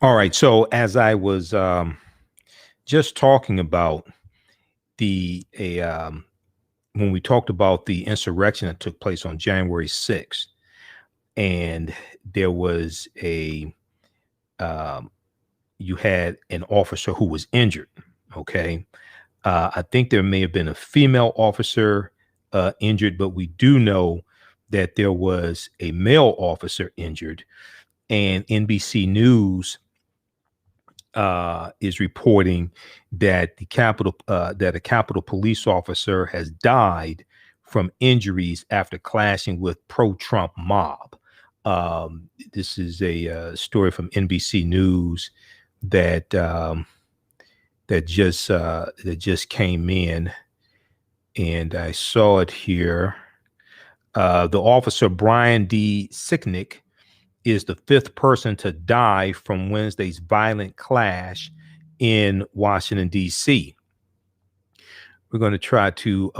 All right. So as I was just talking about the when we talked about the insurrection that took place on January 6th, and there was a um, you had an officer who was injured. Okay. I think there may have been a female officer injured, but we do know that there was a male officer injured. And NBC News is reporting that a Capitol police officer has died from injuries after clashing with pro-Trump mob. This is a story from NBC News that that just came in, and I saw it here. The officer Brian D. Sicknick is the fifth person to die from Wednesday's violent clash in Washington, D.C. We're going to try to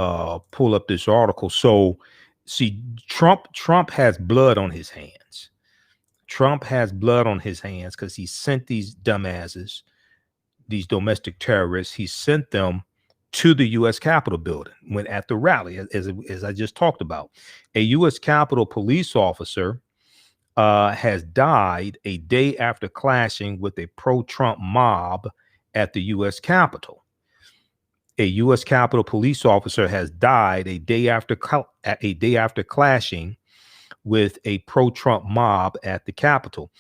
pull up this article. So, see, Trump has blood on his hands. Trump has blood on his hands because he sent these dumbasses, these domestic terrorists. He sent them to the U.S. Capitol building when at the rally, as I just talked about. A U.S. Capitol police officer has died a day after clashing with a pro-Trump mob at the U.S. Capitol. A U.S. Capitol police officer has died a day after clashing with a pro-Trump mob at the Capitol.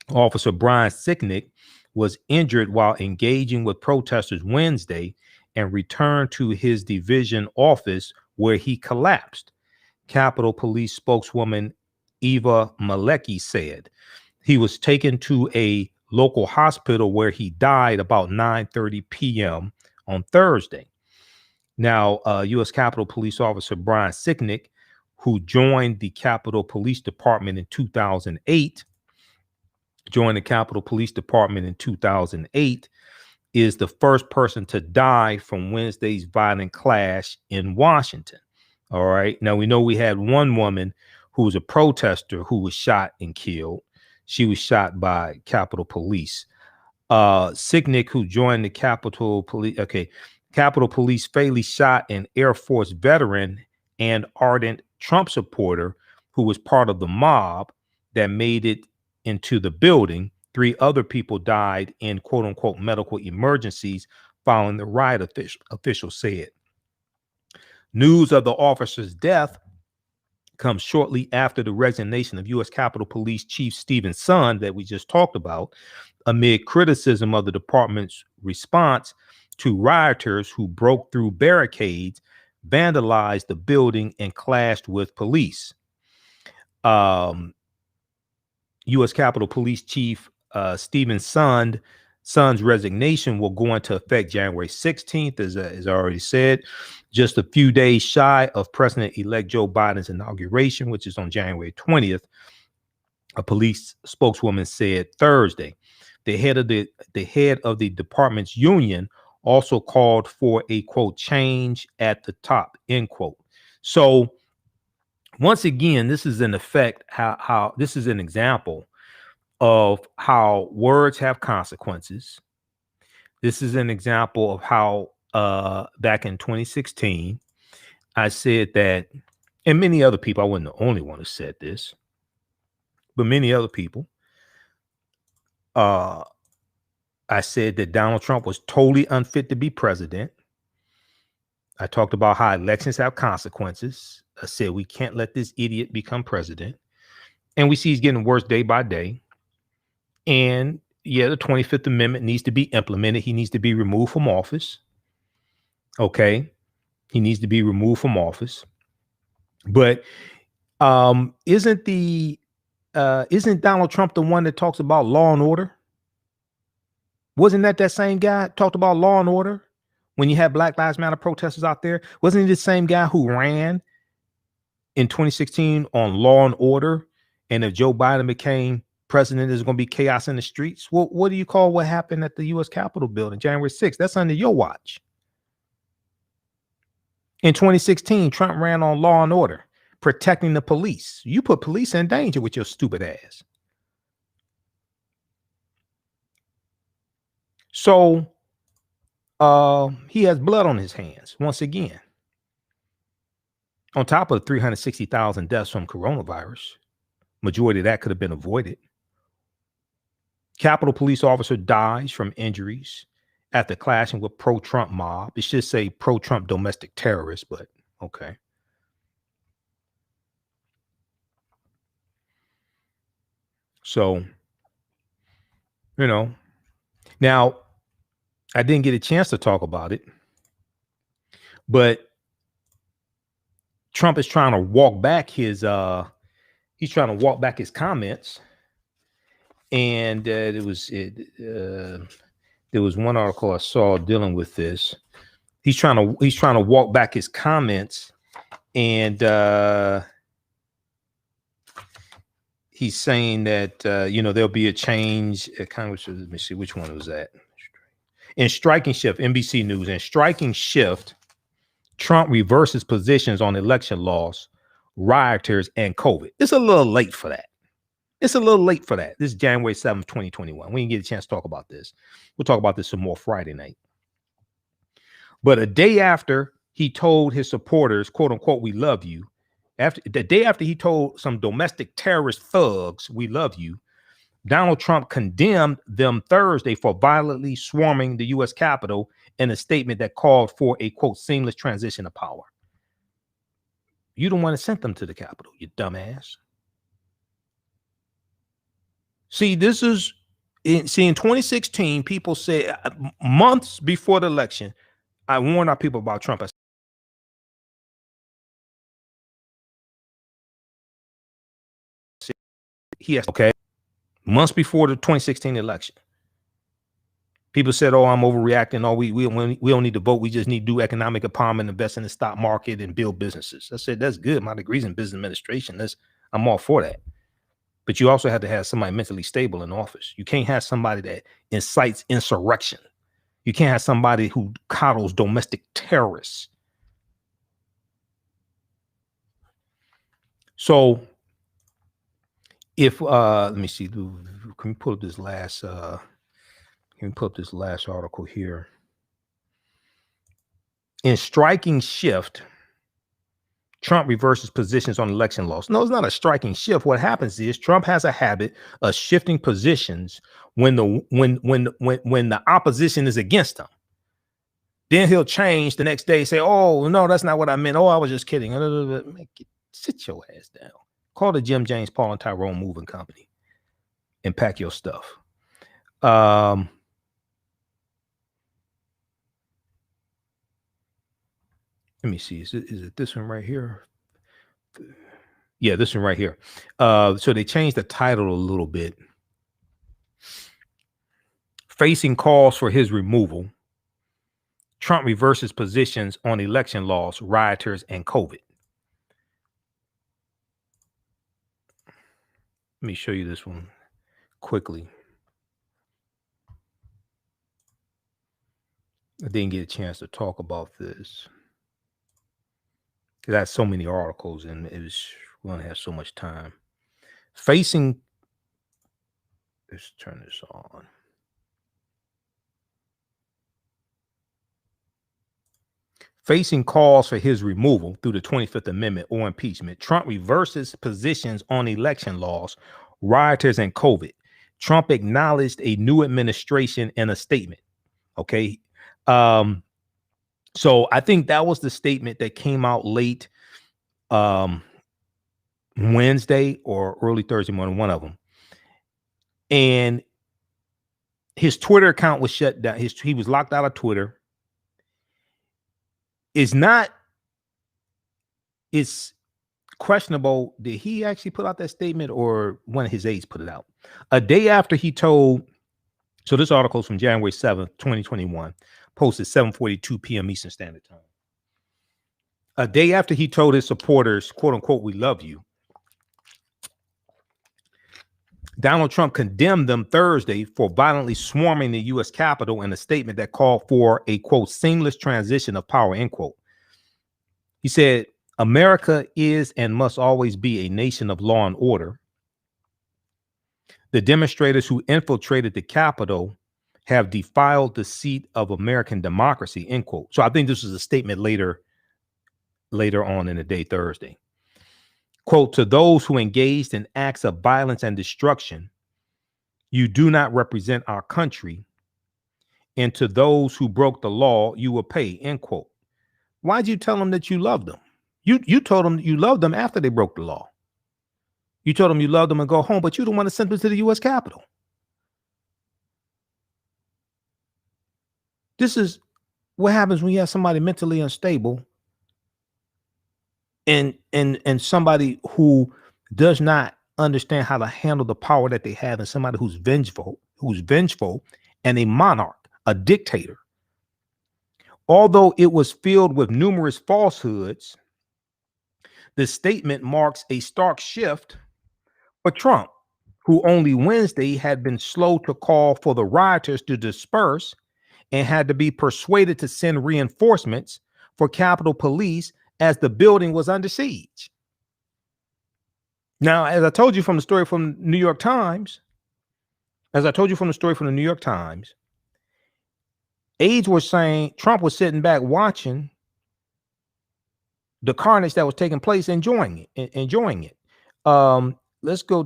Officer Brian Sicknick was injured while engaging with protesters Wednesday and returned to his division office where he collapsed. Capitol Police spokeswoman Eva Malecki said he was taken to a local hospital where he died about 9:30 p.m. on Thursday. Now, U.S. Capitol Police Officer Brian Sicknick, who joined the Capitol Police Department in 2008, is the first person to die from Wednesday's violent clash in Washington. All right. Now, we know we had one woman who was a protester who was shot and killed. She was shot by Capitol Police. Sicknick, who joined the Capitol Police. Okay. Capitol Police fatally shot an Air Force veteran and ardent Trump supporter who was part of the mob that made it into the building. 3 other people died in quote unquote medical emergencies following the riot, officials said. News of the officer's death comes shortly after the resignation of U.S. Capitol Police Chief Stephen Sund that we just talked about, amid criticism of the department's response to rioters who broke through barricades, vandalized the building, and clashed with police. U.S. Capitol Police Chief Stephen Sund's resignation will go into effect January 16th, as I already said, just a few days shy of President-elect Joe Biden's inauguration, which is on January 20th. A police spokeswoman said Thursday. The head of the department's union also called for a quote change at the top, end quote. So once again, this is an effect how this is an example of how words have consequences. This is an example of how back in 2016, I said that, and many other people, I wasn't the only one who said this, but many other people, I said that Donald Trump was totally unfit to be president. I talked about how elections have consequences. I said we can't let this idiot become president. And we see he's getting worse day by day. And yeah, the 25th Amendment needs to be implemented. He needs to be removed from office. Okay. He needs to be removed from office. But isn't Donald Trump the one that talks about law and order? Wasn't that same guy talked about law and order when you had Black Lives Matter protesters out there? Wasn't he the same guy who ran in 2016 on law and order? And if Joe Biden became president, there's going to be chaos in the streets. Well, what do you call what happened at the U.S. Capitol building January 6th? That's under your watch. In 2016, Trump ran on law and order, protecting the police. You put police in danger with your stupid ass. So he has blood on his hands once again. On top of 360,000 deaths from coronavirus, majority of that could have been avoided. Capitol Police officer dies from injuries after clashing with pro-Trump mob. It should say pro-Trump domestic terrorist, but okay. So, you know, now I didn't get a chance to talk about it, but Trump is trying to walk back his comments. And there was one article I saw dealing with this. He's trying to walk back his comments, and he's saying that there'll be a change at Congress. Let me see, which one was that? In striking shift, NBC News. In striking shift, Trump reverses positions on election laws, rioters, and COVID. It's a little late for that. This is January 7th, 2021. We didn't get a chance to talk about this. We'll talk about this some more Friday night. But a day after he told his supporters, quote unquote, we love you, the day after he told some domestic terrorist thugs, we love you, Donald Trump condemned them Thursday for violently swarming the U.S. Capitol in a statement that called for a, quote, seamless transition of power. You don't want to send them to the Capitol, you dumbass. See, this is in 2016, people said months before the election, I warned our people about Trump. Okay, months before the 2016 election. People said, oh, I'm overreacting. Oh, we don't need to vote. We just need to do economic empowerment, invest in the stock market, and build businesses. I said, that's good. My degree's in business administration. I'm all for that. But you also have to have somebody mentally stable in office. You can't have somebody that incites insurrection. You can't have somebody who coddles domestic terrorists. So if let me see, can we pull up this last article here? In striking shift, Trump reverses positions on election laws. No, it's not a striking shift. What happens is Trump has a habit of shifting positions when the opposition is against him. Then he'll change the next day, say, oh, no, that's not what I meant. Oh, I was just kidding. Sit your ass down. Call the Jim, James, Paul, and Tyrone Moving Company and pack your stuff. Let me see. Is it this one right here? Yeah, this one right here. So they changed the title a little bit. Facing calls for his removal, Trump reverses positions on election laws, rioters, and COVID. Let me show you this one quickly. I didn't get a chance to talk about this because I had so many articles and we only have so much time. Let's turn this on. Facing calls for his removal through the 25th Amendment or impeachment, Trump reverses positions on election laws, rioters, and COVID. Trump acknowledged a new administration in a statement. Okay. So I think that was the statement that came out late Wednesday or early Thursday morning, one of them. And his Twitter account was shut down. He was locked out of Twitter. It's questionable. Did he actually put out that statement or one of his aides put it out? A day after he told, so this article is from January 7th, 2021, posted 7:42 p.m. Eastern Standard Time. A day after he told his supporters, quote unquote, we love you, Donald Trump condemned them Thursday for violently swarming the U.S. Capitol in a statement that called for a, quote, seamless transition of power, end quote. He said, America is and must always be a nation of law and order. The demonstrators who infiltrated the Capitol have defiled the seat of American democracy, end quote. So I think this is a statement later on in the day, Thursday. Quote, to those who engaged in acts of violence and destruction, you do not represent our country. And to those who broke the law, you will pay, end quote. Why'd you tell them that you loved them? You told them you loved them after they broke the law. You told them you loved them and go home, but you don't want to send them to the U.S. Capitol. This is what happens when you have somebody mentally unstable and somebody who does not understand how to handle the power that they have, and somebody who's vengeful and a monarch, a dictator. Although it was filled with numerous falsehoods, the statement marks a stark shift for Trump, who only Wednesday had been slow to call for the rioters to disperse and had to be persuaded to send reinforcements for Capitol Police as the building was under siege. Now, as I told you from the story from the New York Times, aides were saying Trump was sitting back watching the carnage that was taking place, enjoying it. Let's go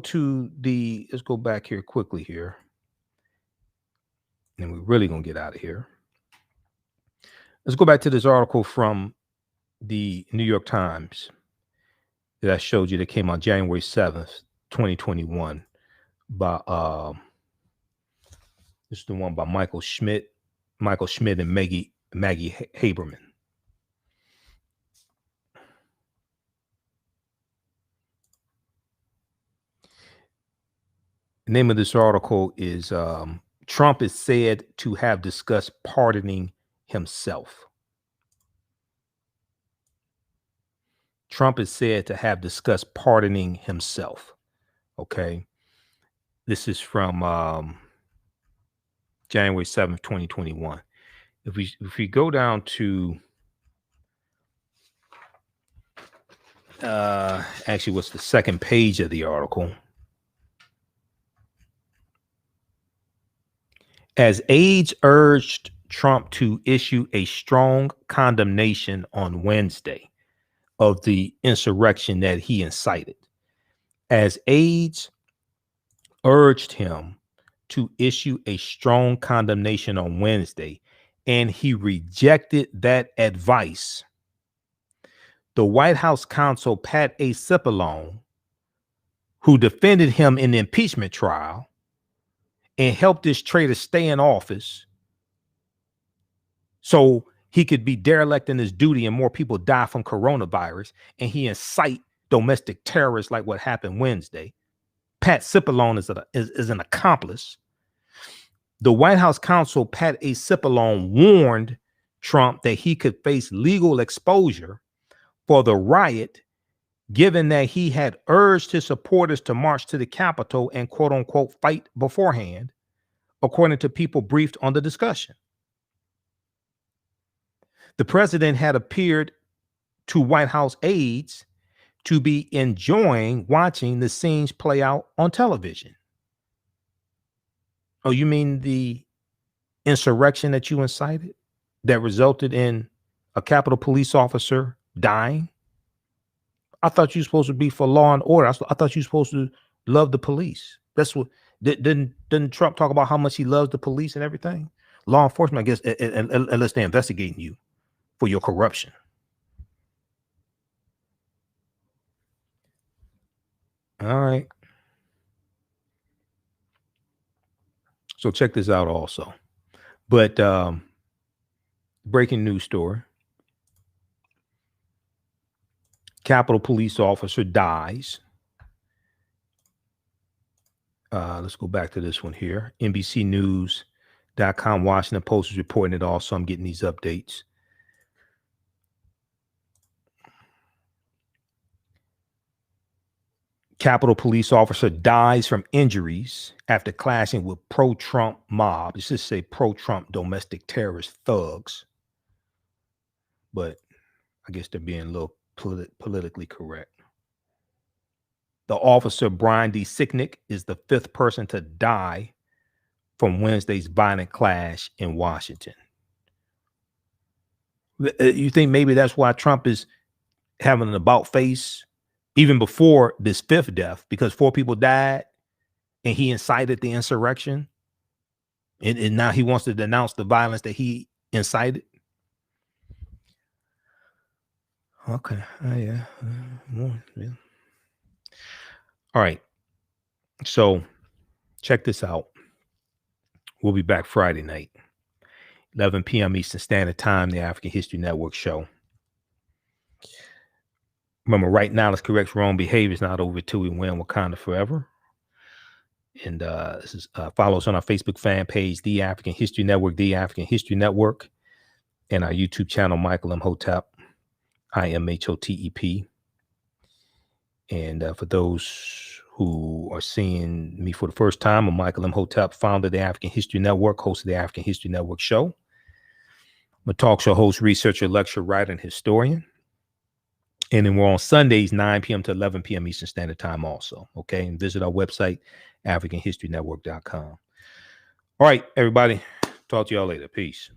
back here quickly here. And we're really going to get out of here. Let's go back to this article from the New York Times that I showed you that came on January 7th, 2021 by this is the one by Michael Schmidt and Maggie Haberman. The name of this article is Trump is said to have discussed pardoning himself. Trump is said to have discussed pardoning himself. Okay. This is from January 7th, 2021. If we go down to actually what's the second page of the article. As aides urged Trump to issue a strong condemnation on Wednesday of the insurrection that he incited. As aides urged him to issue a strong condemnation on Wednesday, and he rejected that advice, the White House counsel Pat A. Cipollone, who defended him in the impeachment trial and helped this traitor stay in office so he could be derelict in his duty and more people die from coronavirus, and he incite domestic terrorists like what happened Wednesday. Pat Cipollone is an accomplice. The White House counsel Pat A. Cipollone warned Trump that he could face legal exposure for the riot, given that he had urged his supporters to march to the Capitol and quote unquote fight beforehand, according to people briefed on the discussion. The president had appeared to White House aides to be enjoying watching the scenes play out on television. Oh, you mean the insurrection that you incited that resulted in a Capitol Police officer dying? I thought you were supposed to be for law and order. I thought you were supposed to love the police. That's what didn't Trump talk about how much he loves the police and everything? Law enforcement, I guess, unless they're investigating you for your corruption. All right. So check this out also. But breaking news story. Capitol Police officer dies. Let's go back to this one here. NBCnews.com, Washington Post is reporting it also. I'm getting these updates. Capitol Police officer dies from injuries after clashing with pro-Trump mob. It should say pro-Trump domestic terrorist thugs. But I guess they're being a little politically correct. The officer, Brian D. Sicknick, is the fifth person to die from Wednesday's violent clash in Washington. You think maybe that's why Trump is having an about face even before this fifth death, because 4 people died and he incited the insurrection, and now he wants to denounce the violence that he incited? Okay. Yeah. All right. So check this out. We'll be back Friday night, 11 p.m. Eastern Standard Time, the African History Network show. Remember, right now, let's correct wrong behavior. Is not over till we win Wakanda forever. And this is follow us on our Facebook fan page, The African History Network, The African History Network, and our YouTube channel, Michael Imhotep, IMHOTEP. And for those who are seeing me for the first time, I'm Michael Imhotep, founder of the African History Network, host of the African History Network show. I'm a talk show host, researcher, lecturer, writer, and historian. And then we're on Sundays, 9 p.m. to 11 p.m. Eastern Standard Time also. Okay. And visit our website, AfricanHistoryNetwork.com. All right, everybody. Talk to y'all later. Peace.